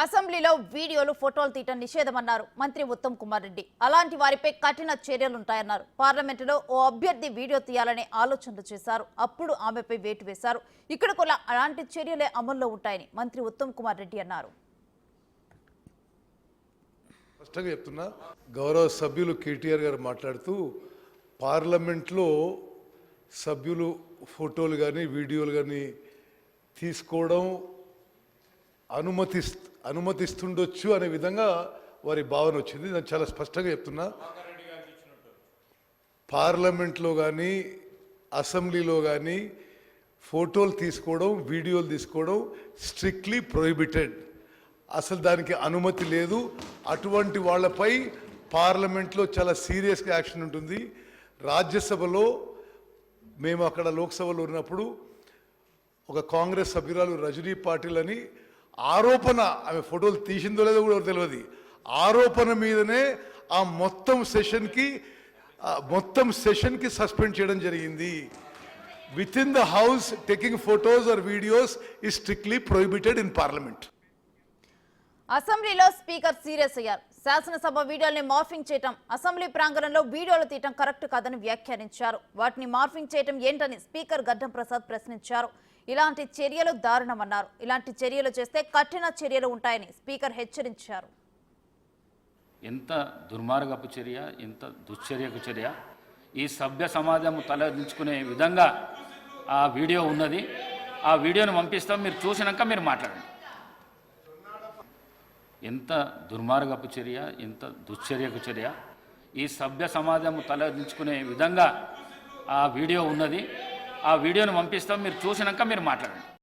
అసెంబ్లీలో వీడియోలు ఫోటోలు తీయటం నిషేధమన్నారు మంత్రి ఉత్తమ్ కుమార్ రెడ్డి. అలాంటి వారిపై కఠిన చర్యలుంటాయన్నారు. పార్లమెంటులో ఓ అభ్యర్థి వీడియో తీయాలనే ఆలోచనలు చేశారు. అప్పుడు ఆమెపై వేటు వేశారు. ఇక్కడ కూడా అలాంటి చర్యలే అమల్లో ఉంటాయని మంత్రి ఉత్తమ్ కుమార్ రెడ్డి అన్నారు. స్పష్టంగా చెప్తున్నా, గౌరవ సభ్యులు కేటీఆర్ గారు మాట్లాడుతూ పార్లమెంట్లో సభ్యులు ఫోటోలు కానీ వీడియోలు కానీ తీసుకోవడం అనుమతిస్తుండొచ్చు అనే విధంగా వారి భావన వచ్చింది. నేను చాలా స్పష్టంగా చెప్తున్నా, పార్లమెంట్లో కానీ అసెంబ్లీలో కానీ ఫోటోలు తీసుకోవడం వీడియోలు తీసుకోవడం స్ట్రిక్ట్లీ ప్రొహిబిటెడ్. అసలు దానికి అనుమతి లేదు. అటువంటి వాళ్ళపై పార్లమెంట్లో చాలా సీరియస్గా యాక్షన్ ఉంటుంది. రాజ్యసభలో మేము అక్కడ లోక్సభలో ఉన్నప్పుడు ఒక కాంగ్రెస్ సభ్యురాలు రజనీ పాటిల్ అని ఆరోపణ, ఆమె ఫోటోలు తీసిందో లేదో కూడా తెలియదు, ఆరోపణ మీదనే ఆ మొత్తం సెషన్కి సస్పెండ్ చేయడం జరిగింది. Within the house taking photos or videos is strictly prohibited in parliament. అసెంబ్లీలో స్పీకర్ సీరియస్ అయ్యారు. శాసనసభ వీడియోల్ని మార్ఫింగ్ చేయటం, అసెంబ్లీ ప్రాంగణంలో వీడియోలు తీయటం కరెక్ట్ కాదని వ్యాఖ్యానించారు. వాటిని మార్ఫింగ్ చేయటం ఏంటని స్పీకర్ గడ్డం ప్రసాద్ ప్రశ్నించారు. ఇలాంటి చర్యలు దారుణమన్నారు. ఇలాంటి చర్యలు చేస్తే కఠిన చర్యలు ఉంటాయని స్పీకర్ హెచ్చరించారు. ఎంత దుర్మార్గపు చర్య, ఎంత దుశ్చర్యకు చర్య! ఈ సభ్య సమాజం తలదించుకునే విధంగా ఆ వీడియో ఉన్నది. ఆ వీడియోను పంపిస్తాం, మీరు చూసినాక మీరు మాట్లాడండి. ఎంత దుర్మార్గపు చర్య, ఎంత దుశ్చర్యకు చర్య! ఈ సభ్య సమాజం తలదించుకునే విధంగా ఆ వీడియో ఉన్నది. ఆ వీడియోను పంపిస్తాం, మీరు చూసినాక మీరు మాట్లాడండి.